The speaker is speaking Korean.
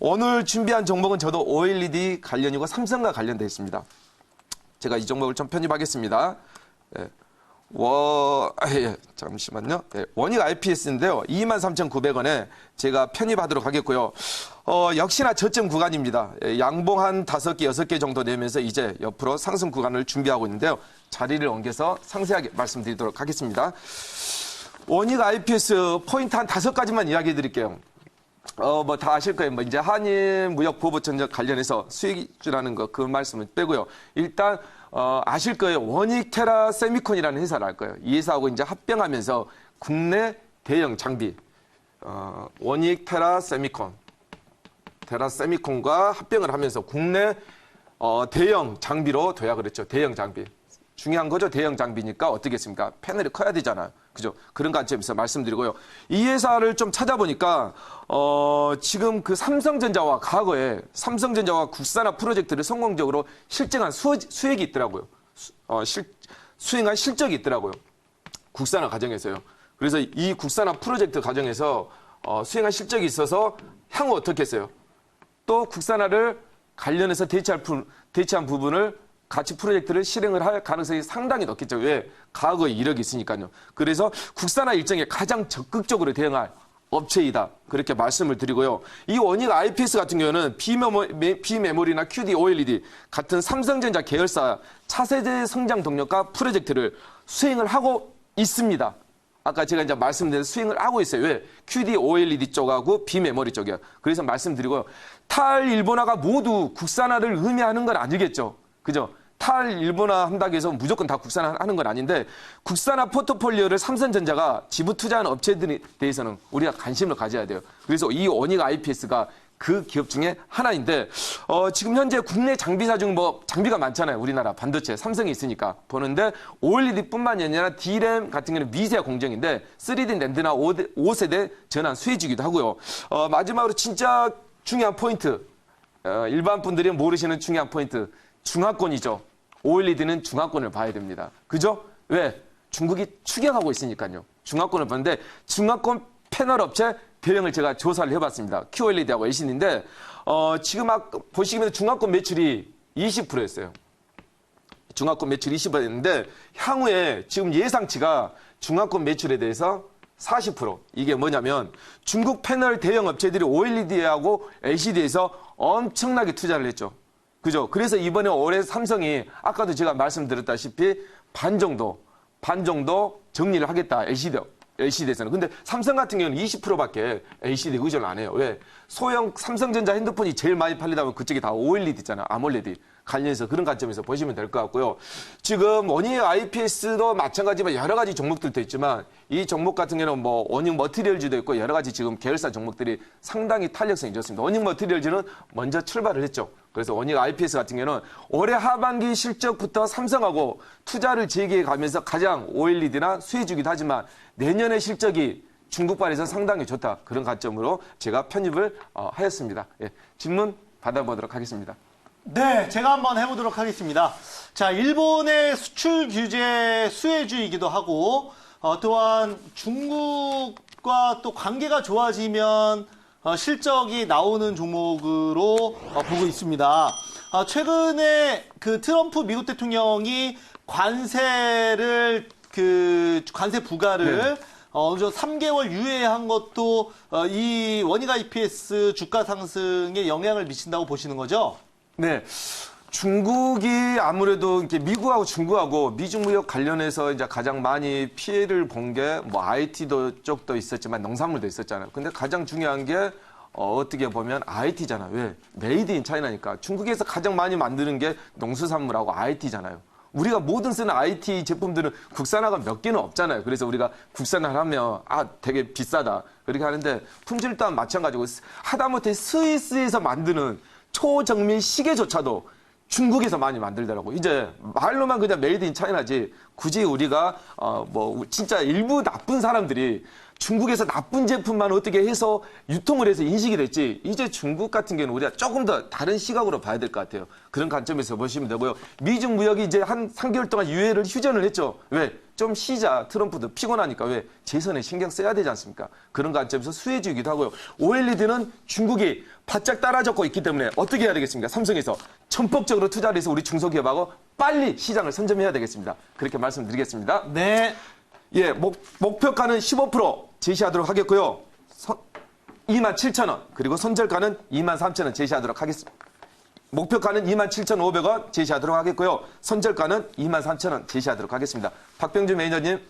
오늘 준비한 종목은 저도 OLED 관련이고 삼성과 관련되어 있습니다. 제가 이 종목을 좀 편입하겠습니다. 잠시만요. 원익 IPS인데요. 23,900원에 제가 편입하도록 하겠고요. 역시나 저점 구간입니다. 양봉 한 5개, 6개 정도 내면서 이제 옆으로 상승 구간을 준비하고 있는데요. 자리를 옮겨서 상세하게 말씀드리도록 하겠습니다. 원익 IPS 포인트 한 5가지만 이야기해 드릴게요. 뭐 다 아실 거예요. 뭐 이제 한일 무역 보복 전쟁 관련해서 수익주라는 거 그 말씀은 빼고요. 일단 아실 거예요. 원익 테라 세미콘이라는 회사를 알 거예요. 이 회사하고 이제 합병하면서 국내 대형 장비 원익 테라 세미콘과 합병을 하면서 국내 대형 장비로 도약을 했죠. 대형 장비. 중요한 거죠. 대형 장비니까 어떻겠습니까? 패널이 커야 되잖아요. 그죠? 그런 관점에서 말씀드리고요. 이 회사를 좀 찾아보니까 지금 그 삼성전자와 과거에 삼성전자와 국산화 프로젝트를 성공적으로 실증한 수익이 있더라고요. 수행한 실적이 있더라고요. 국산화 과정에서요. 그래서 이 국산화 프로젝트 과정에서 수행한 실적이 있어서 향후 어떻게 했어요? 또 국산화를 관련해서 대체한 부분을 같이 프로젝트를 실행을 할 가능성이 상당히 높겠죠. 왜? 과거에 이력이 있으니까요. 그래서 국산화 일정에 가장 적극적으로 대응할 업체이다. 그렇게 말씀을 드리고요. 이 원익 IPS 같은 경우는 비메모리나 QD, OLED 같은 삼성전자 계열사 차세대 성장 동력과 프로젝트를 수행을 하고 있습니다. 아까 제가 이제 말씀드린 수행을 하고 있어요. 왜? QD, OLED 쪽하고 비메모리 쪽이요. 그래서 말씀드리고요. 탈일본화가 모두 국산화를 의미하는 건 아니겠죠. 그죠? 탈일본화 한다고 해서 무조건 다 국산화하는 건 아닌데 국산화 포트폴리오를 삼성전자가 지분 투자하는 업체들에 대해서는 우리가 관심을 가져야 돼요. 그래서 이 원익 IPS가 그 기업 중에 하나인데 지금 현재 국내 장비사 중 뭐 장비가 많잖아요. 우리나라 반도체 삼성이 있으니까 보는데 OLED뿐만이 아니라 D램 같은 경우는 미세 공정인데 3D 낸드나 5세대 전환 수혜주기도 하고요. 마지막으로 진짜 중요한 포인트 일반 분들이 모르시는 중요한 포인트 중화권이죠. OLED는 중화권을 봐야 됩니다. 그죠? 왜? 중국이 추격하고 있으니까요. 중화권을 보는데 중화권 패널 업체 대형을 제가 조사를 해봤습니다. QLED하고 LCD인데 지금 보시면 중화권 매출이 20%였어요. 중화권 매출이 20%였는데 향후에 지금 예상치가 중화권 매출에 대해서 40%. 이게 뭐냐면 중국 패널 대형 업체들이 OLED하고 LCD에서 엄청나게 투자를 했죠. 그죠? 그래서 이번에 올해 삼성이 아까도 제가 말씀드렸다시피 반 정도 정리를 하겠다. LCD에서는. 근데 삼성 같은 경우는 20%밖에 LCD 의존을 안 해요. 왜? 소형 삼성전자 핸드폰이 제일 많이 팔리다 보면 그쪽이 다 OLED 있잖아. AMOLED. 관련해서 그런 관점에서 보시면 될 것 같고요. 지금 원익 IPS도 마찬가지지만 여러 가지 종목들도 있지만 이 종목 같은 경우는 뭐 원익 머티리얼즈도 있고 여러 가지 지금 계열사 종목들이 상당히 탄력성이 좋습니다. 원익 머티리얼즈는 먼저 출발을 했죠. 그래서 원익 IPS 같은 경우는 올해 하반기 실적부터 삼성하고 투자를 재개해 가면서 가장 OLED나 수혜주기도 하지만 내년의 실적이 중국발에서 상당히 좋다. 그런 관점으로 제가 편입을 하였습니다. 예, 질문 받아보도록 하겠습니다. 네, 제가 한번 해보도록 하겠습니다. 자, 일본의 수출 규제 수혜주이기도 하고, 또한 중국과 또 관계가 좋아지면 실적이 나오는 종목으로 보고 있습니다. 최근에 그 트럼프 미국 대통령이 관세 부과를 네. 어느 정도 3개월 유예한 것도 이 원익 IPS 주가 상승에 영향을 미친다고 보시는 거죠? 네. 중국이 아무래도 이렇게 미국하고 중국하고 미중 무역 관련해서 이제 가장 많이 피해를 본 게 뭐 IT 쪽도 있었지만 농산물도 있었잖아요. 근데 가장 중요한 게 어떻게 보면 IT잖아요. 왜? 메이드 인 차이나니까. 중국에서 가장 많이 만드는 게 농수산물하고 IT잖아요. 우리가 모든 쓰는 IT 제품들은 국산화가 몇 개는 없잖아요. 그래서 우리가 국산화를 하면 되게 비싸다. 그렇게 하는데 품질 또한 마찬가지고 하다못해 스위스에서 만드는 초정밀 시계조차도 중국에서 많이 만들더라고. 이제 말로만 그냥 메이드 인 차이나지 굳이 우리가 뭐 진짜 일부 나쁜 사람들이 중국에서 나쁜 제품만 어떻게 해서 유통을 해서 인식이 됐지. 이제 중국 같은 경우는 우리가 조금 더 다른 시각으로 봐야 될 것 같아요. 그런 관점에서 보시면 되고요. 미중 무역이 이제 한 3개월 동안 유예를 휴전을 했죠. 왜? 좀 쉬자. 트럼프도 피곤하니까 왜 재선에 신경 써야 되지 않습니까? 그런 관점에서 수혜주이기도 하고요. OLED는 중국이 바짝 따라잡고 있기 때문에 어떻게 해야 되겠습니까? 삼성에서 전폭적으로 투자를 해서 우리 중소기업하고 빨리 시장을 선점해야 되겠습니다. 그렇게 말씀드리겠습니다. 네. 예, 목표가는 15% 제시하도록 하겠고요. 27,000원 그리고 손절가는 23,000원 제시하도록 하겠습니다. 목표가는 27,500원 제시하도록 하겠고요. 손절가는 23,000원 제시하도록 하겠습니다. 박병준 매니저님